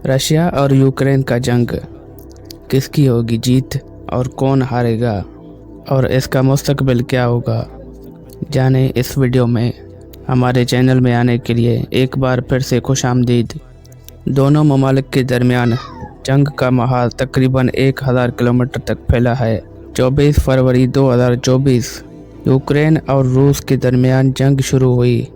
Russia और Ukraine का जंग, किसकी होगी जीत और कौन हारेगा और इसका मुस्तकबिल क्या होगा, जाने इस वीडियो में। हमारे चैनल में आने के लिए एक बार फिर से खुशामदीद। दोनों ममालिक के दरमियान जंग का माहौल तकरीबन 1000 किलोमीटर तक फैला है। 24 फरवरी 2024 यूक्रेन और रूस के दरमियान जंग शुरू हुई।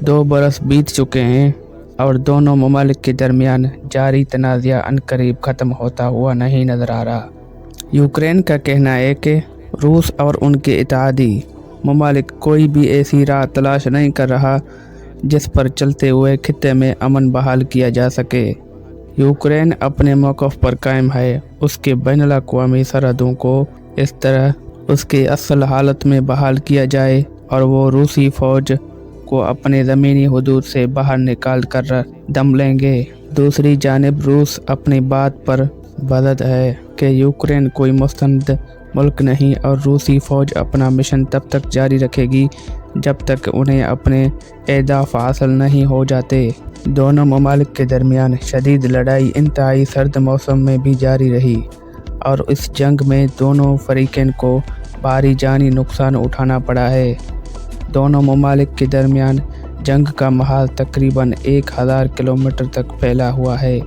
2 बरस बीत चुके हैं और दोनों ममालिक के दरमियान जारी तनाज़ा अनकरीब ख़त्म होता हुआ नहीं नज़र आ रहा। यूक्रेन का कहना है कि रूस और उनके इत्तेहादी ममालिक कोई भी ऐसी राह तलाश नहीं कर रहा जिस पर चलते हुए खित्ते में अमन बहाल किया जा सके। यूक्रेन अपने मौक़िफ़ पर कायम है। उसके बैनुल-अक़वामी सरहदों को इस तरह उसकी असल हालत में बहाल किया जाए और वो रूसी फ़ौज को अपने ज़मीनी हदूद से बाहर निकाल कर दम लेंगे। दूसरी जानिब रूस अपनी बात पर बदद है कि यूक्रेन कोई मुस्तनद मुल्क नहीं और रूसी फ़ौज अपना मिशन तब तक जारी रखेगी जब तक उन्हें अपने अहदाफ हासिल नहीं हो जाते। दोनों ममालिक के दरमियान शदीद लड़ाई इंतहाई सर्द मौसम में भी जारी रही और इस जंग में दोनों फरीकैन को भारी जानी नुकसान उठाना पड़ा है। दोनों ममालिक के दरमियान जंग का माहौल तकरीबन 1000 किलोमीटर तक फैला हुआ है।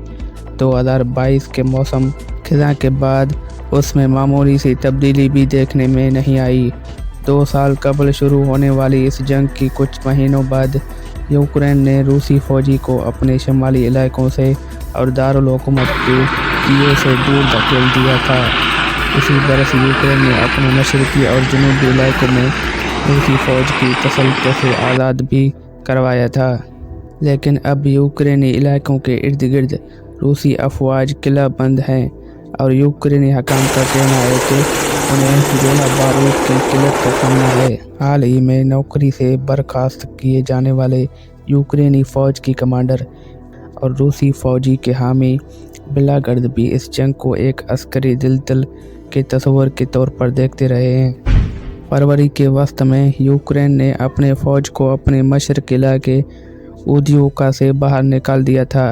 2022 के मौसम खिज़ा के बाद उसमें मामूली सी तब्दीली भी देखने में नहीं आई। 2 साल कबल शुरू होने वाली इस जंग की कुछ महीनों बाद यूक्रेन ने रूसी फ़ौजी को अपने शुमाली इलाकों से और दारुल हुकूमत के कीव से दूर धकेल दिया था। इसी बरस यूक्रेन ने अपने मशरक़ी और जनूबी इलाकों में रूसी फ़ौज की तसल्लुत से आज़ाद भी करवाया था, लेकिन अब यूक्रेनी इलाकों के इर्द गिर्द रूसी अफवाज किला बंद हैं और यूक्रेनी हकाम का कहना है कि उन्हें गोला बारूद की किल्लत का सामना है। हाल ही में नौकरी से बर्खास्त किए जाने वाले यूक्रेनी फ़ौज की कमांडर और रूसी फ़ौजी के हामी बिलागर्द भी इस जंग को एक अस्करी दिलदल के तस्वर के तौर पर देखते रहे हैं। फरवरी के वस्त में यूक्रेन ने अपने फ़ौज को अपने मशरक़ इलाके उद्योका से बाहर निकाल दिया था।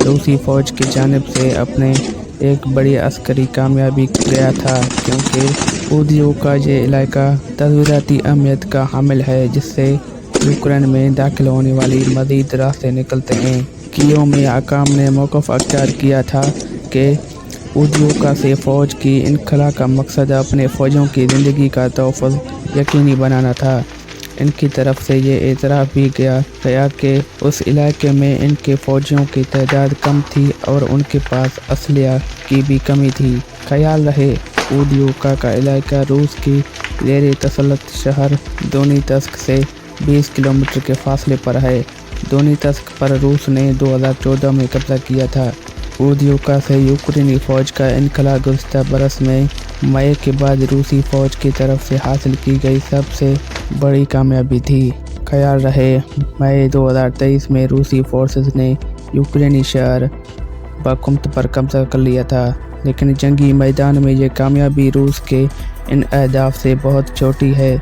रूसी फ़ौज की जानिब से अपने एक बड़ी अस्करी कामयाबी गया था क्योंकि उद्योका ये इलाका तज़वीराती अहमियत का हामिल है जिससे यूक्रेन में दाखिल होने वाली मज़ीद रास्ते निकलते हैं। कीव में हकाम ने मौक़िफ़ अख्तियार किया था कि उद्योका से फ़ौज की इनखला का मकसद अपने फ़ौजियों की ज़िंदगी का तहफ़्फ़ुज़ यकीनी बनाना था। इनकी तरफ से ये एतराफ़ भी गया कि उस इलाके में इनके फ़ौजियों की तादाद कम थी और उनके पास असलहा की भी कमी थी। ख्याल रहे उद्योका का इलाका रूस की ज़ेर तसल्लुत शहर दोनेत्स्क से 20 किलोमीटर के फासले पर है। दोनेत्स्क पर रूस ने 2014 में कब्ज़ा किया था। उद्योका से यूक्रेनी फ़ौज का इनखला गुज़िश्ता बरस में मई के बाद रूसी फ़ौज की तरफ से हासिल की गई सबसे बड़ी कामयाबी थी। ख्याल रहे मई 2023 में रूसी फोर्सेस ने यूक्रेनी शहर बाख्मुत पर कब्ज़ा कर लिया था, लेकिन जंगी मैदान में ये कामयाबी रूस के इन अहदाफ से बहुत छोटी है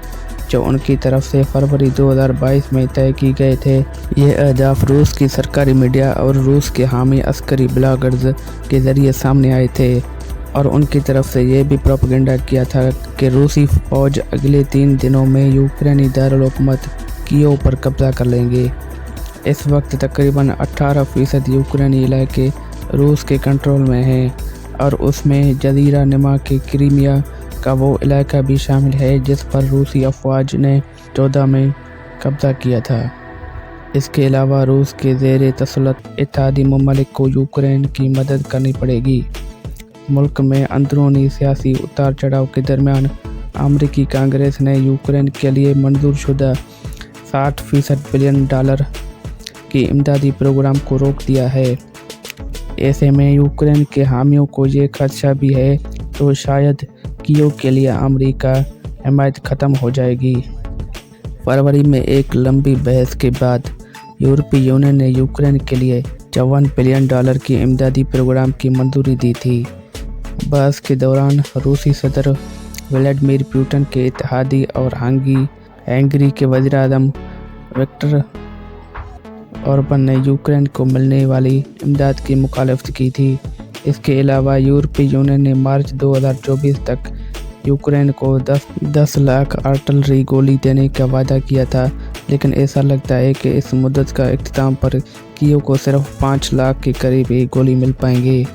जो उनकी तरफ से फरवरी 2022 में तय की गए थे। ये अहदाफ रूस की सरकारी मीडिया और रूस के हामी अस्करी ब्लॉगर्स के ज़रिए सामने आए थे और उनकी तरफ से ये भी प्रोपेगेंडा किया था कि रूसी फ़ौज अगले 3 दिनों में यूक्रेनी दारुल हुकूमत कीव पर कब्ज़ा कर लेंगे। इस वक्त तकरीबन 18% यूक्रेनी इलाके रूस के कंट्रोल में हैं और उसमें जज़ीरा नुमा के क्रीमिया का वो इलाका भी शामिल है जिस पर रूसी अफवाज ने 14 में कब्ज़ा किया था। इसके अलावा रूस के ज़ेर तसल्लुत इत्तेहादी ममालिक को यूक्रेन की मदद करनी पड़ेगी। मुल्क में अंदरूनी सियासी उतार चढ़ाव के दरमियान अमरीकी कांग्रेस ने यूक्रेन के लिए मंजूर शुदा $60 बिलियन की इमदादी प्रोग्राम को रोक दिया है। ऐसे में यूक्रेन के हामियों को ये खदशा भी है तो शायद कीव के लिए अमेरिका हिमायत ख़त्म हो जाएगी। फरवरी में एक लंबी बहस के बाद यूरोपीय यूनियन ने यूक्रेन के लिए $54 बिलियन की इमदादी प्रोग्राम की मंजूरी दी थी। बहस के दौरान रूसी सदर व्लादिमीर पुतिन के इत्तेहादी और हंगरी के वज़ीर-ए-आज़म विक्टर ऑर्बन ने यूक्रेन को मिलने वाली इमदाद की मुखालफत की थी। इसके अलावा यूरोपीय यूनियन ने मार्च 2024 तक यूक्रेन को 10 लाख आर्टिलरी गोली देने का वादा किया था, लेकिन ऐसा लगता है कि इस मुद्दत का इख्तिताम पर कीव को सिर्फ 5 लाख के करीब ही गोली मिल पाएंगे।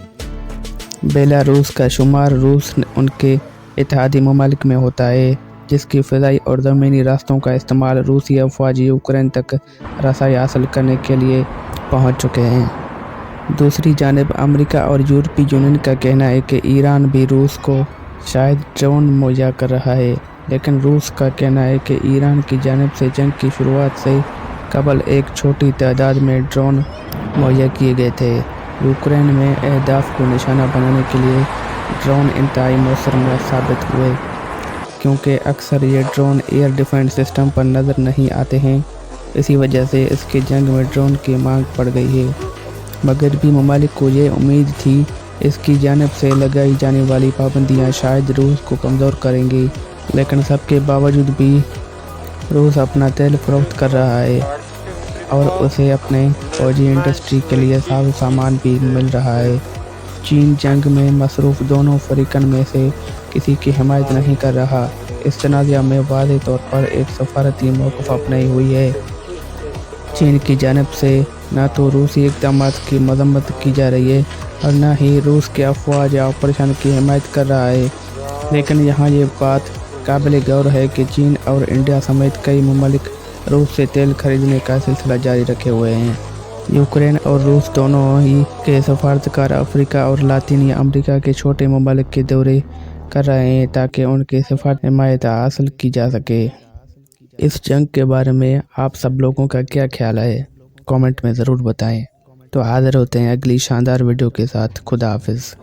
बेलारूस का शुमार रूस उनके इत्तेहादी ममालिक में होता है, जिसकी फ़िज़ाई और ज़मीनी रास्तों का इस्तेमाल रूसी अफ़वाज यूक्रेन तक रसाई हासिल करने के लिए पहुंच चुके हैं। दूसरी जानिब अमेरिका और यूरोपीय यूनियन का कहना है कि ईरान भी रूस को शायद ड्रोन मुहैया कर रहा है, लेकिन रूस का कहना है कि ईरान की जानिब से जंग की शुरुआत से कबल एक छोटी तादाद में ड्रोन मुहैया किए गए थे। यूक्रेन में अहदाफ को निशाना बनाने के लिए ड्रोन इंतहाई मौसर साबित हुए, क्योंकि अक्सर ये ड्रोन एयर डिफेंस सिस्टम पर नज़र नहीं आते हैं। इसी वजह से इसके जंग में ड्रोन की मांग पड़ गई है। मगरबी ममालिक को ये उम्मीद थी इसकी जानिब से लगाई जाने वाली पाबंदियां शायद रूस को कमज़ोर करेंगी, लेकिन सबके बावजूद भी रूस अपना तेल फरोख्त कर रहा है और उसे अपने फौजी इंडस्ट्री के लिए साजो सामान भी मिल रहा है। चीन जंग में मसरूफ़ दोनों फरीकन में से किसी की हिमायत नहीं कर रहा। इस तनाज़ा में वाज़ेह तौर पर एक सफारती मौक़िफ़ अपनाई हुई है। चीन की जानिब से न तो रूसी इक़दामात की मज़म्मत की जा रही है और न ही रूस के अफ़वाज या ऑपरेशन की हिमायत कर रहा है, लेकिन यहाँ ये बात काबिल गौर है कि चीन और इंडिया समेत कई ममालिक रूस से तेल खरीदने का सिलसिला जारी रखे हुए हैं। यूक्रेन और रूस दोनों ही के सफारतकार अफ्रीका और लातीनी अमेरिका के छोटे ममालिक के दौरे कर रहे हैं ताकि उनकी सफारत हिमायत हासिल की जा सके। इस जंग के बारे में आप सब लोगों का क्या ख्याल है, कमेंट में ज़रूर बताएं। तो हाज़िर होते हैं अगली शानदार वीडियो के साथ। खुदा हाफिज़।